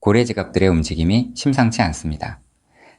고래 지갑들의 움직임이 심상치 않습니다.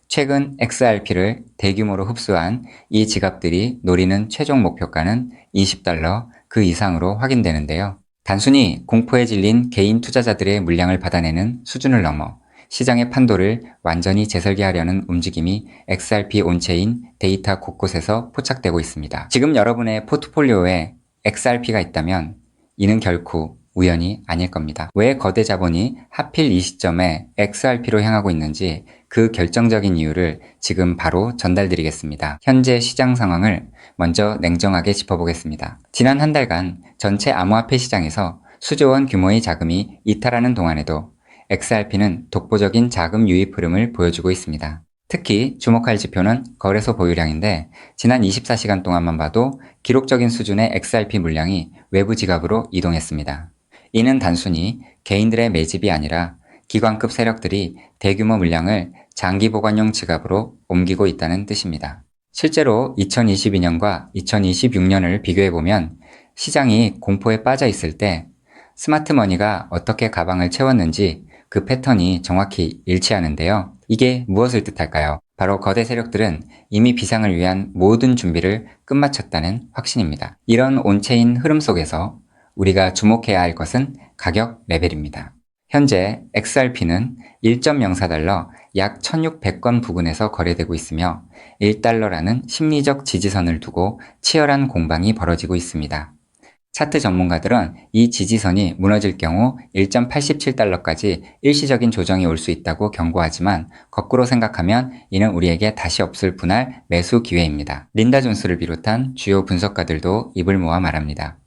최근 XRP를 대규모로 흡수한 이 지갑들이 노리는 최종 목표가는 $20 그 이상으로 확인되는데요. 단순히 공포에 질린 개인 투자자들의 물량을 받아내는 수준을 넘어 시장의 판도를 완전히 재설계하려는 움직임이 XRP 온체인 데이터 곳곳에서 포착되고 있습니다. 지금 여러분의 포트폴리오에 XRP가 있다면 이는 결코 우연이 아닐 겁니다. 왜 거대 자본이 하필 이 시점에 XRP로 향하고 있는지 그 결정적인 이유를 지금 바로 전달드리겠습니다. 현재 시장 상황을 먼저 냉정하게 짚어보겠습니다. 지난 한 달간 전체 암호화폐 시장에서 수조 원 규모의 자금이 이탈하는 동안에도 XRP는 독보적인 자금 유입 흐름을 보여주고 있습니다. 특히 주목할 지표는 거래소 보유량인데 지난 24시간 동안만 봐도 기록적인 수준의 XRP 물량이 외부 지갑으로 이동했습니다. 이는 단순히 개인들의 매집이 아니라 기관급 세력들이 대규모 물량을 장기 보관용 지갑으로 옮기고 있다는 뜻입니다. 실제로 2022년과 2026년을 비교해보면 시장이 공포에 빠져 있을 때 스마트머니가 어떻게 가방을 채웠는지 그 패턴이 정확히 일치하는데요. 이게 무엇을 뜻할까요? 바로 거대 세력들은 이미 비상을 위한 모든 준비를 끝마쳤다는 확신입니다. 이런 온체인 흐름 속에서 우리가 주목해야 할 것은 가격 레벨입니다. 현재 XRP는 1.04달러 약 1600건 부근에서 거래되고 있으며 1달러라는 심리적 지지선을 두고 치열한 공방이 벌어지고 있습니다. 차트 전문가들은 이 지지선이 무너질 경우 1.87달러까지 일시적인 조정이 올 수 있다고 경고하지만 거꾸로 생각하면 이는 우리에게 다시 없을 분할 매수 기회입니다. 린다 존스를 비롯한 주요 분석가들도 입을 모아 말합니다.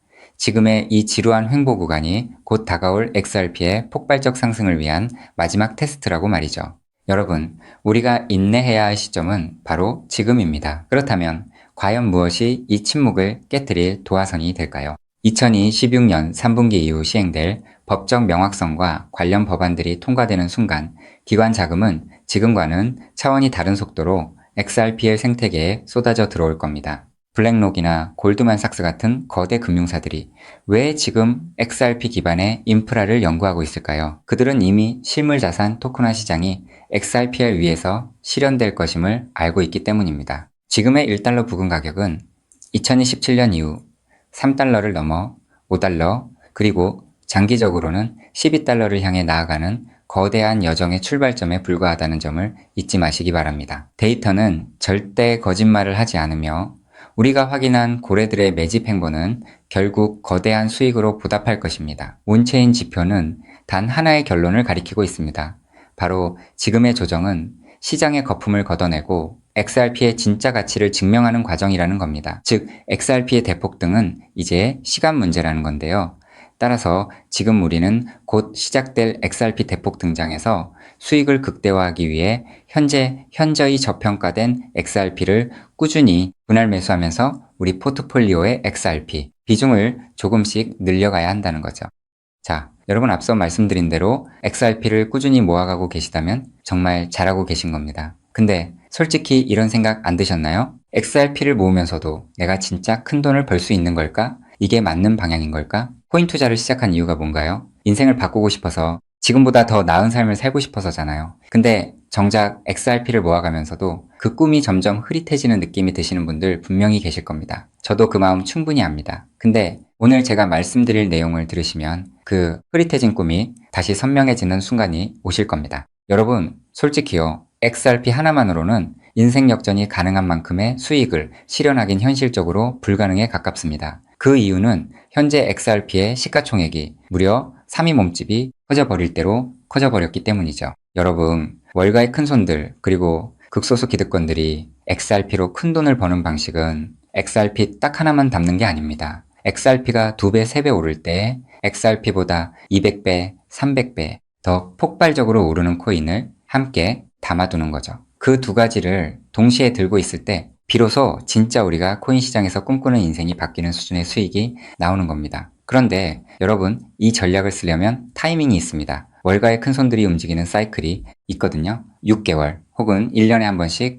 지금의 이 지루한 횡보 구간이 곧 다가올 XRP의 폭발적 상승을 위한 마지막 테스트라고 말이죠. 여러분, 우리가 인내해야 할 시점은 바로 지금입니다. 그렇다면 과연 무엇이 이 침묵을 깨뜨릴 도화선이 될까요? 2026년 3분기 이후 시행될 법적 명확성과 관련 법안들이 통과되는 순간 기관 자금은 지금과는 차원이 다른 속도로 XRP의 생태계에 쏟아져 들어올 겁니다. 블랙록이나 골드만삭스 같은 거대 금융사들이 왜 지금 XRP 기반의 인프라를 연구하고 있을까요? 그들은 이미 실물자산 토큰화 시장이 XRP를 위해서 실현될 것임을 알고 있기 때문입니다. 지금의 1달러 부근 가격은 2027년 이후 3달러를 넘어 5달러 그리고 장기적으로는 12달러를 향해 나아가는 거대한 여정의 출발점에 불과하다는 점을 잊지 마시기 바랍니다. 데이터는 절대 거짓말을 하지 않으며 우리가 확인한 고래들의 매집 행보는 결국 거대한 수익으로 보답할 것입니다. 온체인 지표는 단 하나의 결론을 가리키고 있습니다. 바로 지금의 조정은 시장의 거품을 걷어내고 XRP의 진짜 가치를 증명하는 과정이라는 겁니다. 즉, XRP의 대폭등은 이제 시간 문제라는 건데요. 따라서 지금 우리는 곧 시작될 XRP 대폭 등장에서 수익을 극대화하기 위해 현저히 저평가된 XRP를 꾸준히 분할 매수하면서 우리 포트폴리오의 XRP 비중을 조금씩 늘려가야 한다는 거죠. 자, 여러분 앞서 말씀드린 대로 XRP를 꾸준히 모아가고 계시다면 정말 잘하고 계신 겁니다. 근데 솔직히 이런 생각 안 드셨나요? XRP를 모으면서도 내가 진짜 큰 돈을 벌 수 있는 걸까? 이게 맞는 방향인 걸까? 코인 투자를 시작한 이유가 뭔가요? 인생을 바꾸고 싶어서 지금보다 더 나은 삶을 살고 싶어서잖아요. 근데 정작 XRP를 모아가면서도 그 꿈이 점점 흐릿해지는 느낌이 드시는 분들 분명히 계실 겁니다. 저도 그 마음 충분히 압니다. 근데 오늘 제가 말씀드릴 내용을 들으시면 그 흐릿해진 꿈이 다시 선명해지는 순간이 오실 겁니다. 여러분, 솔직히요. XRP 하나만으로는 인생 역전이 가능한 만큼의 수익을 실현하긴 현실적으로 불가능에 가깝습니다. 그 이유는 현재 XRP의 시가총액이 무려 3위 몸집이 커져버릴 대로 커져버렸기 때문이죠. 여러분, 월가의 큰손들 그리고 극소수 기득권들이 XRP로 큰 돈을 버는 방식은 XRP 딱 하나만 담는 게 아닙니다. XRP가 2배, 3배 오를 때 XRP보다 200배, 300배 더 폭발적으로 오르는 코인을 함께 담아두는 거죠. 그 두 가지를 동시에 들고 있을 때 비로소 진짜 우리가 코인 시장에서 꿈꾸는 인생이 바뀌는 수준의 수익이 나오는 겁니다. 그런데 여러분, 이 전략을 쓰려면 타이밍이 있습니다. 월가의 큰손들이 움직이는 사이클이 있거든요. 6개월 혹은 1년에 한 번씩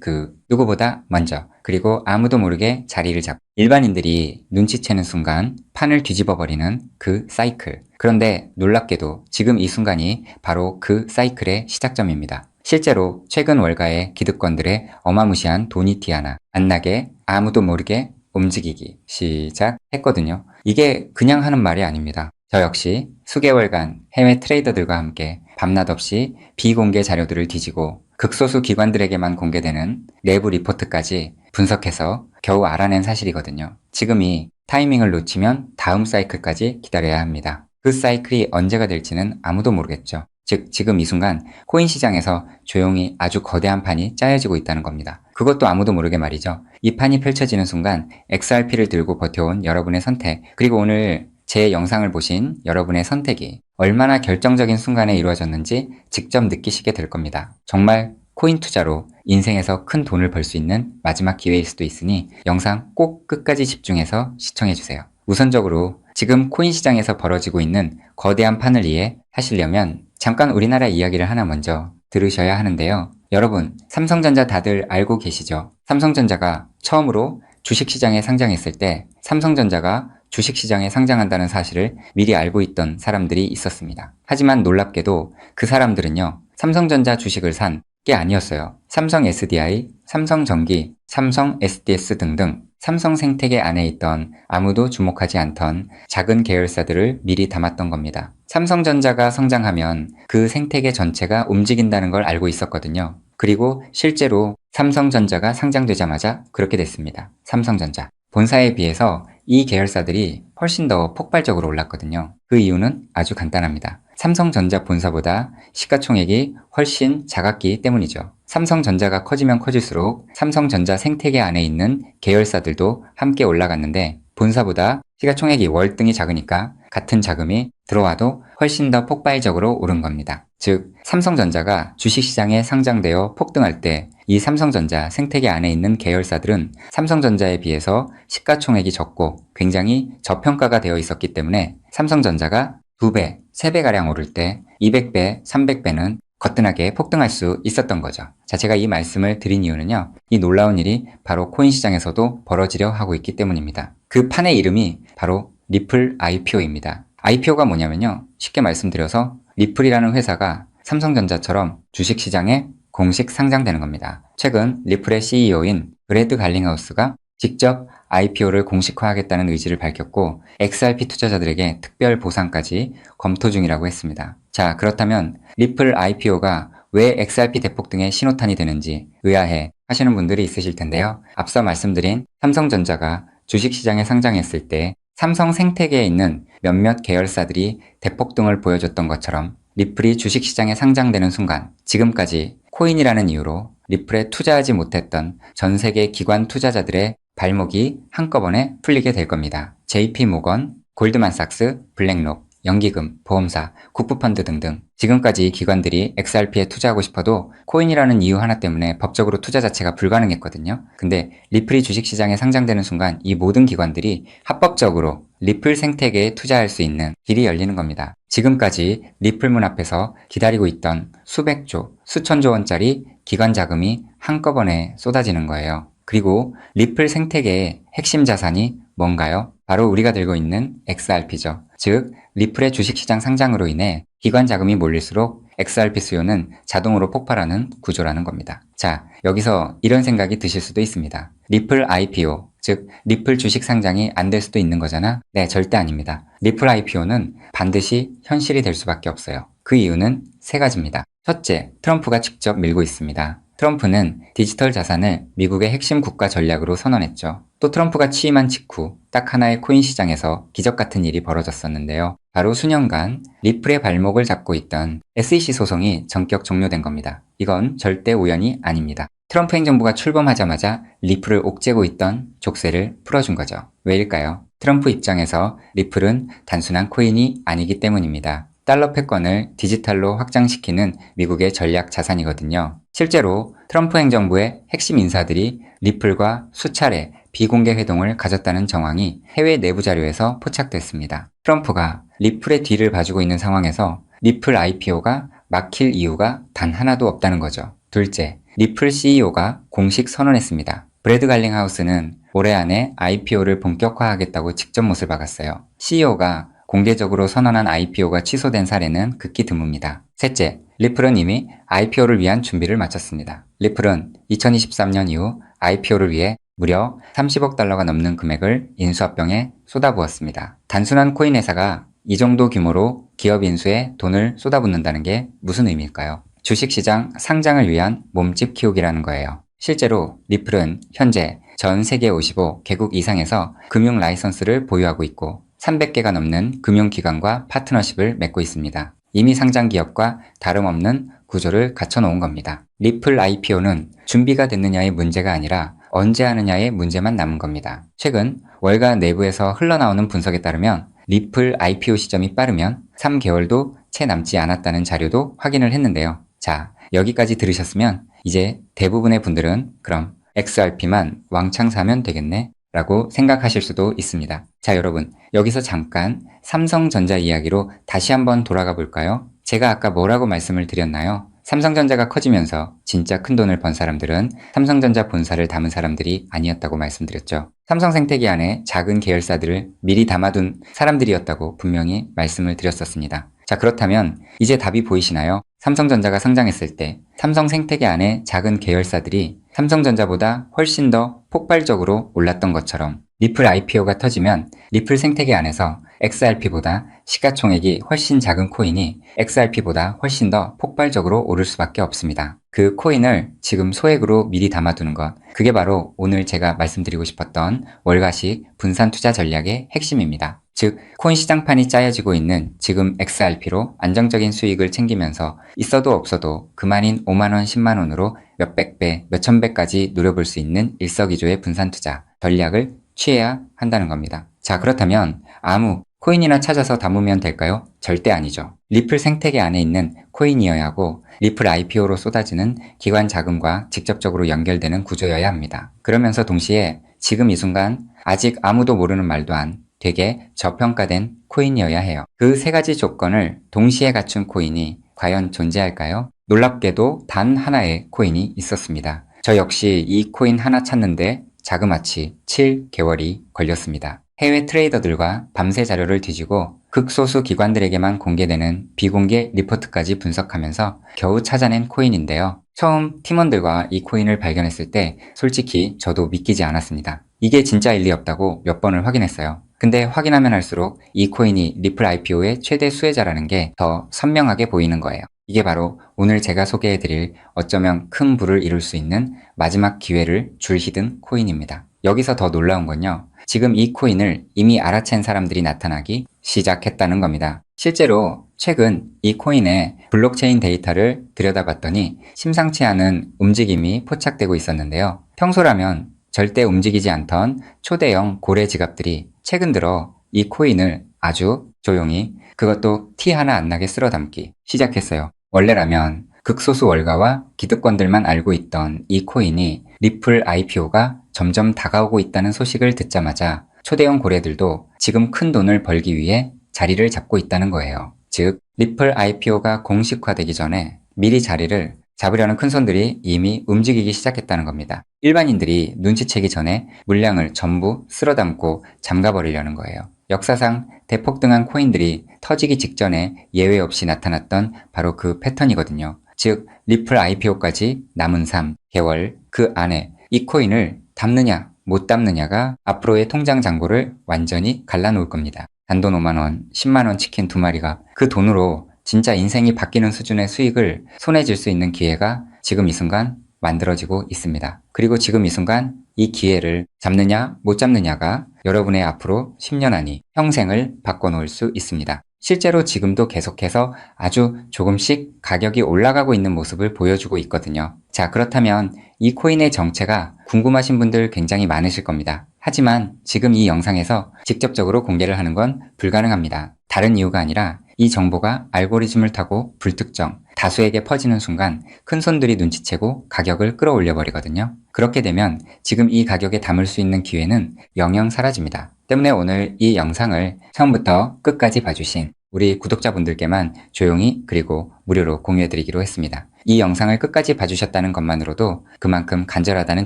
누구보다 먼저 그리고 아무도 모르게 자리를 잡고 일반인들이 눈치채는 순간 판을 뒤집어 버리는 그 사이클. 그런데 놀랍게도 지금 이 순간이 바로 그 사이클의 시작점입니다. 실제로 최근 월가의 기득권들의 어마무시한 돈이 티 하나 안 나게 아무도 모르게 움직이기 시작했거든요. 이게 그냥 하는 말이 아닙니다. 저 역시 수개월간 해외 트레이더들과 함께 밤낮 없이 비공개 자료들을 뒤지고 극소수 기관들에게만 공개되는 내부 리포트까지 분석해서 겨우 알아낸 사실이거든요. 지금이 타이밍을 놓치면 다음 사이클까지 기다려야 합니다. 그 사이클이 언제가 될지는 아무도 모르겠죠. 즉 지금 이 순간 코인 시장에서 조용히 아주 거대한 판이 짜여지고 있다는 겁니다. 그것도 아무도 모르게 말이죠. 이 판이 펼쳐지는 순간 XRP를 들고 버텨온 여러분의 선택, 그리고 오늘 제 영상을 보신 여러분의 선택이 얼마나 결정적인 순간에 이루어졌는지 직접 느끼시게 될 겁니다. 정말 코인 투자로 인생에서 큰 돈을 벌 수 있는 마지막 기회일 수도 있으니 영상 꼭 끝까지 집중해서 시청해주세요. 우선적으로 지금 코인 시장에서 벌어지고 있는 거대한 판을 이해하시려면 잠깐 우리나라 이야기를 하나 먼저 들으셔야 하는데요. 여러분, 삼성전자 다들 알고 계시죠? 삼성전자가 처음으로 주식시장에 상장했을 때 삼성전자가 주식시장에 상장한다는 사실을 미리 알고 있던 사람들이 있었습니다. 하지만 놀랍게도 그 사람들은요, 삼성전자 주식을 산 게 아니었어요. 삼성 SDI, 삼성전기, 삼성 SDS 등등 삼성 생태계 안에 있던 아무도 주목하지 않던 작은 계열사들을 미리 담았던 겁니다. 삼성전자가 성장하면 그 생태계 전체가 움직인다는 걸 알고 있었거든요. 그리고 실제로 삼성전자가 상장되자마자 그렇게 됐습니다. 삼성전자. 본사에 비해서 이 계열사들이 훨씬 더 폭발적으로 올랐거든요. 그 이유는 아주 간단합니다. 삼성전자 본사보다 시가총액이 훨씬 작았기 때문이죠. 삼성전자가 커지면 커질수록 삼성전자 생태계 안에 있는 계열사들도 함께 올라갔는데 본사보다 시가총액이 월등히 작으니까 같은 자금이 들어와도 훨씬 더 폭발적으로 오른 겁니다. 즉, 삼성전자가 주식시장에 상장되어 폭등할 때 이 삼성전자 생태계 안에 있는 계열사들은 삼성전자에 비해서 시가총액이 적고 굉장히 저평가가 되어 있었기 때문에 삼성전자가 2배, 3배가량 오를 때 200배, 300배는 거뜬하게 폭등할 수 있었던 거죠. 자, 제가 이 말씀을 드린 이유는요, 이 놀라운 일이 바로 코인 시장에서도 벌어지려 하고 있기 때문입니다. 그 판의 이름이 바로 리플 IPO입니다. IPO가 뭐냐면요, 쉽게 말씀드려서 리플이라는 회사가 삼성전자처럼 주식시장에 공식 상장되는 겁니다. 최근 리플의 CEO인 브래드 갈링하우스가 직접 IPO를 공식화하겠다는 의지를 밝혔고 XRP 투자자들에게 특별 보상까지 검토 중이라고 했습니다. 자, 그렇다면 리플 IPO가 왜 XRP 대폭등의 신호탄이 되는지 의아해 하시는 분들이 있으실 텐데요. 앞서 말씀드린 삼성전자가 주식시장에 상장했을 때 삼성 생태계에 있는 몇몇 계열사들이 대폭등을 보여줬던 것처럼 리플이 주식시장에 상장되는 순간 지금까지 코인이라는 이유로 리플에 투자하지 못했던 전 세계 기관 투자자들의 발목이 한꺼번에 풀리게 될 겁니다. JP모건, 골드만삭스, 블랙록, 연기금, 보험사, 국부펀드 등등 지금까지 기관들이 XRP에 투자하고 싶어도 코인이라는 이유 하나 때문에 법적으로 투자 자체가 불가능했거든요. 근데 리플이 주식시장에 상장되는 순간 이 모든 기관들이 합법적으로 리플 생태계에 투자할 수 있는 길이 열리는 겁니다. 지금까지 리플문 앞에서 기다리고 있던 수백조, 수천조 원짜리 기관 자금이 한꺼번에 쏟아지는 거예요. 그리고 리플 생태계의 핵심 자산이 뭔가요? 바로 우리가 들고 있는 XRP죠. 즉, 리플의 주식시장 상장으로 인해 기관 자금이 몰릴수록 XRP 수요는 자동으로 폭발하는 구조라는 겁니다. 자, 여기서 이런 생각이 드실 수도 있습니다. 리플 IPO, 즉 리플 주식 상장이 안 될 수도 있는 거잖아? 네, 절대 아닙니다. 리플 IPO는 반드시 현실이 될 수밖에 없어요. 그 이유는 세 가지입니다. 첫째, 트럼프가 직접 밀고 있습니다. 트럼프는 디지털 자산을 미국의 핵심 국가 전략으로 선언했죠. 또 트럼프가 취임한 직후 딱 하나의 코인 시장에서 기적 같은 일이 벌어졌었는데요. 바로 수년간 리플의 발목을 잡고 있던 SEC 소송이 전격 종료된 겁니다. 이건 절대 우연이 아닙니다. 트럼프 행정부가 출범하자마자 리플을 옥죄고 있던 족쇄를 풀어준 거죠. 왜일까요? 트럼프 입장에서 리플은 단순한 코인이 아니기 때문입니다. 달러 패권을 디지털로 확장시키는 미국의 전략 자산이거든요. 실제로 트럼프 행정부의 핵심 인사들이 리플과 수차례 비공개 회동을 가졌다는 정황이 해외 내부 자료에서 포착됐습니다. 트럼프가 리플의 뒤를 봐주고 있는 상황에서 리플 IPO가 막힐 이유가 단 하나도 없다는 거죠. 둘째, 리플 CEO가 공식 선언했습니다. 브래드 갈링하우스는 올해 안에 IPO를 본격화하겠다고 직접 못을 박았어요. CEO가 공개적으로 선언한 IPO가 취소된 사례는 극히 드뭅니다. 셋째, 리플은 이미 IPO를 위한 준비를 마쳤습니다. 리플은 2023년 이후 IPO를 위해 무려 30억 달러가 넘는 금액을 인수합병에 쏟아부었습니다. 단순한 코인 회사가 이 정도 규모로 기업 인수에 돈을 쏟아붓는다는 게 무슨 의미일까요? 주식시장 상장을 위한 몸집 키우기라는 거예요. 실제로 리플은 현재 전 세계 55개국 이상에서 금융 라이선스를 보유하고 있고 300개가 넘는 금융기관과 파트너십을 맺고 있습니다. 이미 상장 기업과 다름없는 구조를 갖춰놓은 겁니다. 리플 IPO는 준비가 됐느냐의 문제가 아니라 언제 하느냐의 문제만 남은 겁니다. 최근 월가 내부에서 흘러나오는 분석에 따르면 리플 IPO 시점이 빠르면 3개월도 채 남지 않았다는 자료도 확인을 했는데요. 자, 여기까지 들으셨으면 이제 대부분의 분들은 그럼 XRP만 왕창 사면 되겠네 라고 생각하실 수도 있습니다. 자, 여러분, 여기서 잠깐 삼성전자 이야기로 다시 한번 돌아가 볼까요? 제가 아까 뭐라고 말씀을 드렸나요? 삼성전자가 커지면서 진짜 큰 돈을 번 사람들은 삼성전자 본사를 담은 사람들이 아니었다고 말씀드렸죠. 삼성생태계 안에 작은 계열사들을 미리 담아둔 사람들이었다고 분명히 말씀을 드렸었습니다. 자, 그렇다면 이제 답이 보이시나요? 삼성전자가 상장했을 때 삼성생태계 안에 작은 계열사들이 삼성전자보다 훨씬 더 폭발적으로 올랐던 것처럼 리플 IPO가 터지면 리플 생태계 안에서 XRP보다 시가총액이 훨씬 작은 코인이 XRP보다 훨씬 더 폭발적으로 오를 수밖에 없습니다. 그 코인을 지금 소액으로 미리 담아두는 것, 그게 바로 오늘 제가 말씀드리고 싶었던 월가식 분산 투자 전략의 핵심입니다. 즉, 코인 시장판이 짜여지고 있는 지금 XRP로 안정적인 수익을 챙기면서 있어도 없어도 그만인 5만원, 10만원으로 몇백 배, 몇천 배까지 노려볼 수 있는 일석이조의 분산 투자 전략을 취해야 한다는 겁니다. 자, 그렇다면 아무 코인이나 찾아서 담으면 될까요? 절대 아니죠. 리플 생태계 안에 있는 코인이어야 하고 리플 IPO로 쏟아지는 기관 자금과 직접적으로 연결되는 구조여야 합니다. 그러면서 동시에 지금 이 순간 아직 아무도 모르는 말도 안 되게 저평가된 코인이어야 해요. 그 세 가지 조건을 동시에 갖춘 코인이 과연 존재할까요? 놀랍게도 단 하나의 코인이 있었습니다. 저 역시 이 코인 하나 찾는데 자그마치 7개월이 걸렸습니다. 해외 트레이더들과 밤새 자료를 뒤지고 극소수 기관들에게만 공개되는 비공개 리포트까지 분석하면서 겨우 찾아낸 코인인데요. 처음 팀원들과 이 코인을 발견했을 때 솔직히 저도 믿기지 않았습니다. 이게 진짜일 리 없다고 몇 번을 확인했어요. 근데 확인하면 할수록 이 코인이 리플 IPO의 최대 수혜자라는 게 더 선명하게 보이는 거예요. 이게 바로 오늘 제가 소개해드릴 어쩌면 큰 부를 이룰 수 있는 마지막 기회를 줄히든 코인입니다. 여기서 더 놀라운 건요. 지금 이 코인을 이미 알아챈 사람들이 나타나기 시작했다는 겁니다. 실제로 최근 이 코인의 블록체인 데이터를 들여다봤더니 심상치 않은 움직임이 포착되고 있었는데요. 평소라면 절대 움직이지 않던 초대형 고래 지갑들이 최근 들어 이 코인을 아주 조용히 그것도 티 하나 안 나게 쓸어 담기 시작했어요. 원래라면 극소수 월가와 기득권들만 알고 있던 이 코인이 리플 IPO가 점점 다가오고 있다는 소식을 듣자마자 초대형 고래들도 지금 큰 돈을 벌기 위해 자리를 잡고 있다는 거예요. 즉, 리플 IPO가 공식화되기 전에 미리 자리를 잡으려는 큰손들이 이미 움직이기 시작했다는 겁니다. 일반인들이 눈치채기 전에 물량을 전부 쓸어담고 잠가버리려는 거예요. 역사상 대폭등한 코인들이 터지기 직전에 예외 없이 나타났던 바로 그 패턴이거든요. 즉, 리플 IPO까지 남은 3개월 그 안에 이 코인을 담느냐 못 담느냐가 앞으로의 통장 잔고를 완전히 갈라놓을 겁니다. 단돈 5만원, 10만원 치킨 2마리가 그 돈으로 진짜 인생이 바뀌는 수준의 수익을 손에 쥘 수 있는 기회가 지금 이 순간 만들어지고 있습니다. 그리고 지금 이 순간 이 기회를 잡느냐 못 잡느냐가 여러분의 앞으로 10년 안이 평생을 바꿔놓을 수 있습니다. 실제로 지금도 계속해서 아주 조금씩 가격이 올라가고 있는 모습을 보여주고 있거든요. 자, 그렇다면 이 코인의 정체가 궁금하신 분들 굉장히 많으실 겁니다. 하지만 지금 이 영상에서 직접적으로 공개를 하는 건 불가능합니다. 다른 이유가 아니라 이 정보가 알고리즘을 타고 불특정, 다수에게 퍼지는 순간 큰손들이 눈치채고 가격을 끌어올려 버리거든요. 그렇게 되면 지금 이 가격에 담을 수 있는 기회는 영영 사라집니다. 때문에 오늘 이 영상을 처음부터 끝까지 봐주신 우리 구독자분들께만 조용히 그리고 무료로 공유해드리기로 했습니다. 이 영상을 끝까지 봐주셨다는 것만으로도 그만큼 간절하다는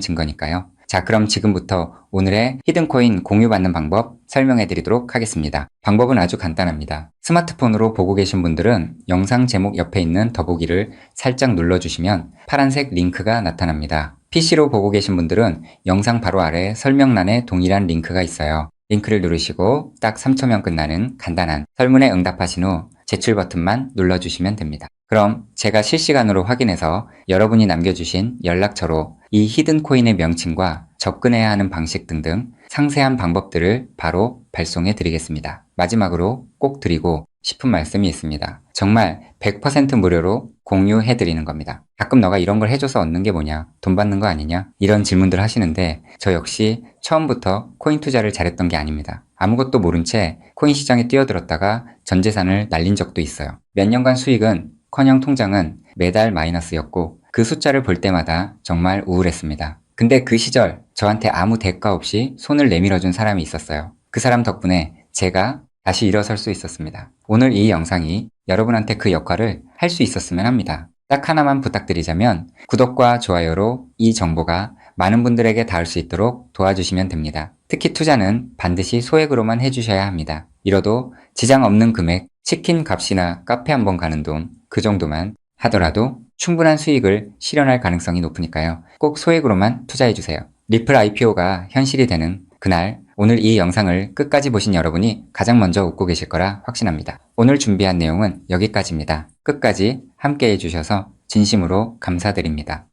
증거니까요. 자, 그럼 지금부터 오늘의 히든코인 공유받는 방법 설명해 드리도록 하겠습니다. 방법은 아주 간단합니다. 스마트폰으로 보고 계신 분들은 영상 제목 옆에 있는 더보기를 살짝 눌러주시면 파란색 링크가 나타납니다. PC로 보고 계신 분들은 영상 바로 아래 설명란에 동일한 링크가 있어요. 링크를 누르시고 딱 3초면 끝나는 간단한 설문에 응답하신 후 제출 버튼만 눌러주시면 됩니다. 그럼 제가 실시간으로 확인해서 여러분이 남겨주신 연락처로 이 히든코인의 명칭과 접근해야 하는 방식 등등 상세한 방법들을 바로 발송해 드리겠습니다. 마지막으로 꼭 드리고 싶은 말씀이 있습니다. 정말 100% 무료로 공유해 드리는 겁니다. 가끔 너가 이런 걸 해줘서 얻는 게 뭐냐? 돈 받는 거 아니냐? 이런 질문들 하시는데 저 역시 처음부터 코인 투자를 잘했던 게 아닙니다. 아무것도 모른 채 코인 시장에 뛰어들었다가 전 재산을 날린 적도 있어요. 몇 년간 수익은 커녕 통장은 매달 마이너스였고 그 숫자를 볼 때마다 정말 우울했습니다. 근데 그 시절 저한테 아무 대가 없이 손을 내밀어준 사람이 있었어요. 그 사람 덕분에 제가 다시 일어설 수 있었습니다. 오늘 이 영상이 여러분한테 그 역할을 할 수 있었으면 합니다. 딱 하나만 부탁드리자면 구독과 좋아요로 이 정보가 많은 분들에게 닿을 수 있도록 도와주시면 됩니다. 특히 투자는 반드시 소액으로만 해주셔야 합니다. 이뤄도 지장 없는 금액, 치킨 값이나 카페 한번 가는 돈, 그 정도만 하더라도 충분한 수익을 실현할 가능성이 높으니까요. 꼭 소액으로만 투자해주세요. 리플 IPO가 현실이 되는 그날, 오늘 이 영상을 끝까지 보신 여러분이 가장 먼저 웃고 계실 거라 확신합니다. 오늘 준비한 내용은 여기까지입니다. 끝까지 함께 해주셔서 진심으로 감사드립니다.